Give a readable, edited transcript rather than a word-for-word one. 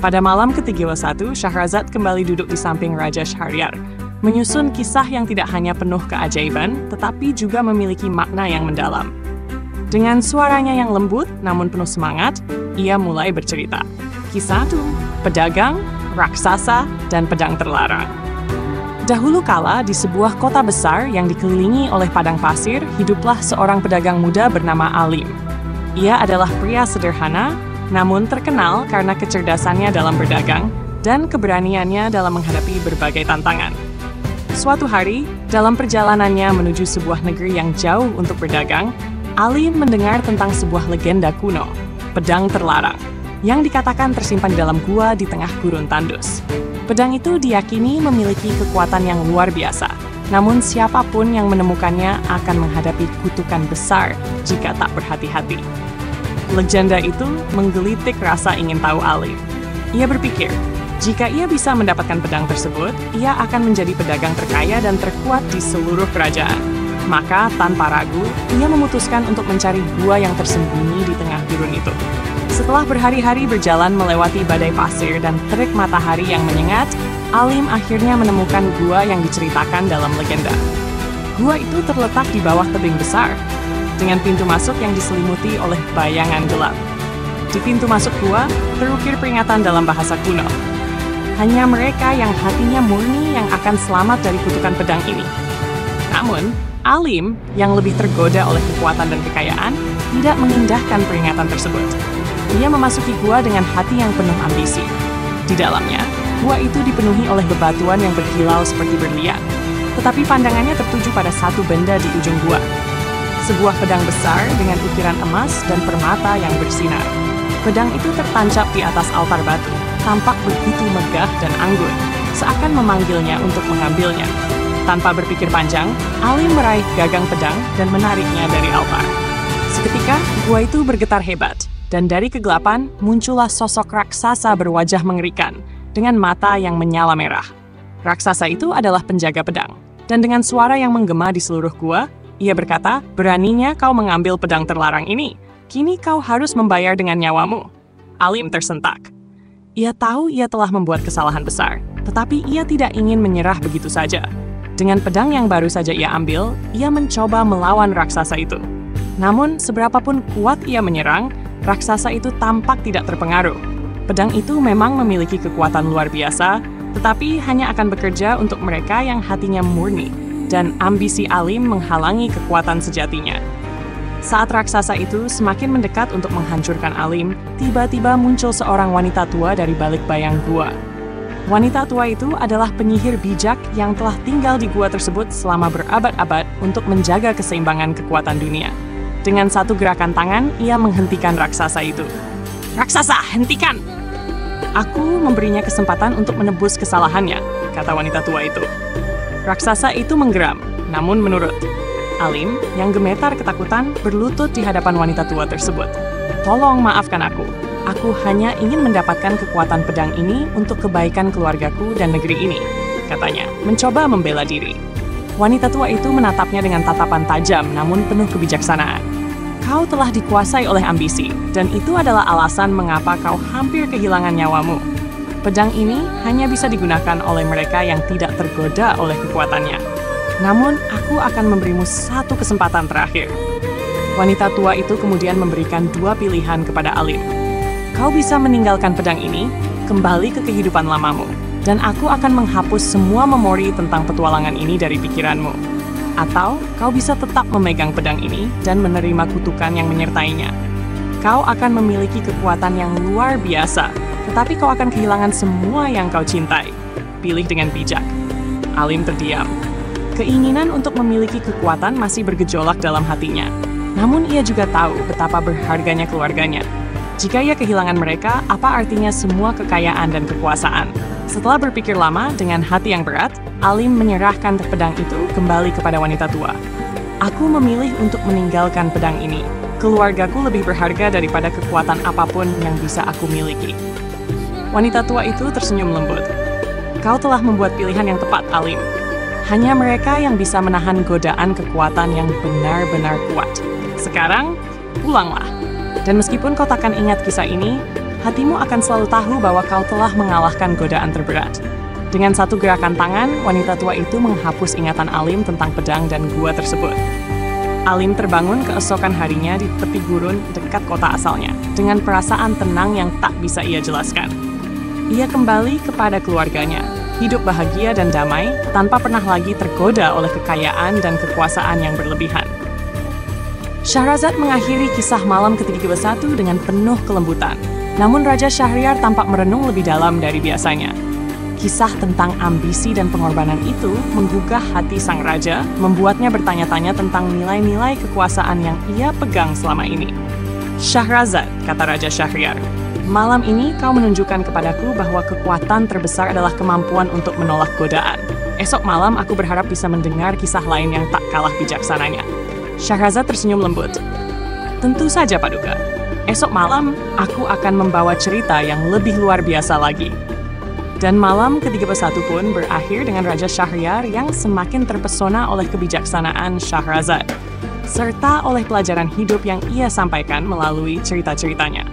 Pada malam ke-31, Syahrazad kembali duduk di samping Raja Syahryar, menyusun kisah yang tidak hanya penuh keajaiban, tetapi juga memiliki makna yang mendalam. Dengan suaranya yang lembut namun penuh semangat, ia mulai bercerita. Kisah 1, Pedagang, Raksasa, dan Pedang Terlarang. Dahulu kala, di sebuah kota besar yang dikelilingi oleh padang pasir, hiduplah seorang pedagang muda bernama Alim. Ia adalah pria sederhana, namun terkenal karena kecerdasannya dalam berdagang dan keberaniannya dalam menghadapi berbagai tantangan. Suatu hari, dalam perjalanannya menuju sebuah negeri yang jauh untuk berdagang, Alim mendengar tentang sebuah legenda kuno, Pedang Terlarang, yang dikatakan tersimpan di dalam gua di tengah gurun tandus. Pedang itu diyakini memiliki kekuatan yang luar biasa, namun siapapun yang menemukannya akan menghadapi kutukan besar jika tak berhati-hati. Legenda itu menggelitik rasa ingin tahu Alim. Ia berpikir, jika ia bisa mendapatkan pedang tersebut, ia akan menjadi pedagang terkaya dan terkuat di seluruh kerajaan. Maka, tanpa ragu, ia memutuskan untuk mencari gua yang tersembunyi di tengah gurun itu. Setelah berhari-hari berjalan melewati badai pasir dan terik matahari yang menyengat, Alim akhirnya menemukan gua yang diceritakan dalam legenda. Gua itu terletak di bawah tebing besar, dengan pintu masuk yang diselimuti oleh bayangan gelap. Di pintu masuk gua, terukir peringatan dalam bahasa kuno. Hanya mereka yang hatinya murni yang akan selamat dari kutukan pedang ini. Namun, Alim, yang lebih tergoda oleh kekuatan dan kekayaan, tidak mengindahkan peringatan tersebut. Ia memasuki gua dengan hati yang penuh ambisi. Di dalamnya, gua itu dipenuhi oleh bebatuan yang berkilau seperti berlian. Tetapi pandangannya tertuju pada satu benda di ujung gua. Sebuah pedang besar dengan ukiran emas dan permata yang bersinar. Pedang itu tertancap di atas altar batu, tampak begitu megah dan anggun, seakan memanggilnya untuk mengambilnya. Tanpa berpikir panjang, Alim meraih gagang pedang dan menariknya dari altar. Seketika, gua itu bergetar hebat, dan dari kegelapan muncullah sosok raksasa berwajah mengerikan, dengan mata yang menyala merah. Raksasa itu adalah penjaga pedang, dan dengan suara yang menggema di seluruh gua, ia berkata, "Beraninya kau mengambil pedang terlarang ini. Kini kau harus membayar dengan nyawamu." Alim tersentak. Ia tahu ia telah membuat kesalahan besar, tetapi ia tidak ingin menyerah begitu saja. Dengan pedang yang baru saja ia ambil, ia mencoba melawan raksasa itu. Namun, seberapapun kuat ia menyerang, raksasa itu tampak tidak terpengaruh. Pedang itu memang memiliki kekuatan luar biasa, tetapi hanya akan bekerja untuk mereka yang hatinya murni, dan ambisi Alim menghalangi kekuatan sejatinya. Saat raksasa itu semakin mendekat untuk menghancurkan Alim, tiba-tiba muncul seorang wanita tua dari balik bayang gua. Wanita tua itu adalah penyihir bijak yang telah tinggal di gua tersebut selama berabad-abad untuk menjaga keseimbangan kekuatan dunia. Dengan satu gerakan tangan, ia menghentikan raksasa itu. "Raksasa, hentikan!" "Aku memberinya kesempatan untuk menebus kesalahannya," kata wanita tua itu. Raksasa itu menggeram, namun menurut Alim, yang gemetar ketakutan, berlutut di hadapan wanita tua tersebut. "Tolong maafkan aku. Aku hanya ingin mendapatkan kekuatan pedang ini untuk kebaikan keluargaku dan negeri ini," katanya, mencoba membela diri. Wanita tua itu menatapnya dengan tatapan tajam namun penuh kebijaksanaan. "Kau telah dikuasai oleh ambisi, dan itu adalah alasan mengapa kau hampir kehilangan nyawamu. Pedang ini hanya bisa digunakan oleh mereka yang tidak tergoda oleh kekuatannya. Namun, aku akan memberimu satu kesempatan terakhir." Wanita tua itu kemudian memberikan dua pilihan kepada Alim. "Kau bisa meninggalkan pedang ini, kembali ke kehidupan lamamu, dan aku akan menghapus semua memori tentang petualangan ini dari pikiranmu. Atau, kau bisa tetap memegang pedang ini dan menerima kutukan yang menyertainya. Kau akan memiliki kekuatan yang luar biasa, tetapi kau akan kehilangan semua yang kau cintai. Pilih dengan bijak." Alim terdiam. Keinginan untuk memiliki kekuatan masih bergejolak dalam hatinya. Namun ia juga tahu betapa berharganya keluarganya. Jika ia kehilangan mereka, apa artinya semua kekayaan dan kekuasaan? Setelah berpikir lama dengan hati yang berat, Alim menyerahkan pedang itu kembali kepada wanita tua. "Aku memilih untuk meninggalkan pedang ini. Keluargaku lebih berharga daripada kekuatan apapun yang bisa aku miliki." Wanita tua itu tersenyum lembut. "Kau telah membuat pilihan yang tepat, Alim. Hanya mereka yang bisa menahan godaan kekuatan yang benar-benar kuat. Sekarang, pulanglah. Dan meskipun kau takkan ingat kisah ini, hatimu akan selalu tahu bahwa kau telah mengalahkan godaan terberat. Dengan satu gerakan tangan, wanita tua itu menghapus ingatan Alim tentang pedang dan gua tersebut. Alim terbangun keesokan harinya di tepi gurun dekat kota asalnya, dengan perasaan tenang yang tak bisa ia jelaskan. Ia kembali kepada keluarganya, hidup bahagia dan damai, tanpa pernah lagi tergoda oleh kekayaan dan kekuasaan yang berlebihan. Syahrazad mengakhiri kisah malam ke-31 dengan penuh kelembutan. Namun Raja Syahriar tampak merenung lebih dalam dari biasanya. Kisah tentang ambisi dan pengorbanan itu menggugah hati sang raja, membuatnya bertanya-tanya tentang nilai-nilai kekuasaan yang ia pegang selama ini. "Syahrazad," kata Raja Syahriar, "malam ini kau menunjukkan kepadaku bahwa kekuatan terbesar adalah kemampuan untuk menolak godaan. Esok malam aku berharap bisa mendengar kisah lain yang tak kalah bijaksananya." Syahrazad tersenyum lembut. "Tentu saja, Paduka. Esok malam aku akan membawa cerita yang lebih luar biasa lagi." Dan malam ke-31 pun berakhir dengan Raja Syahriar yang semakin terpesona oleh kebijaksanaan Syahrazad, serta oleh pelajaran hidup yang ia sampaikan melalui cerita-ceritanya.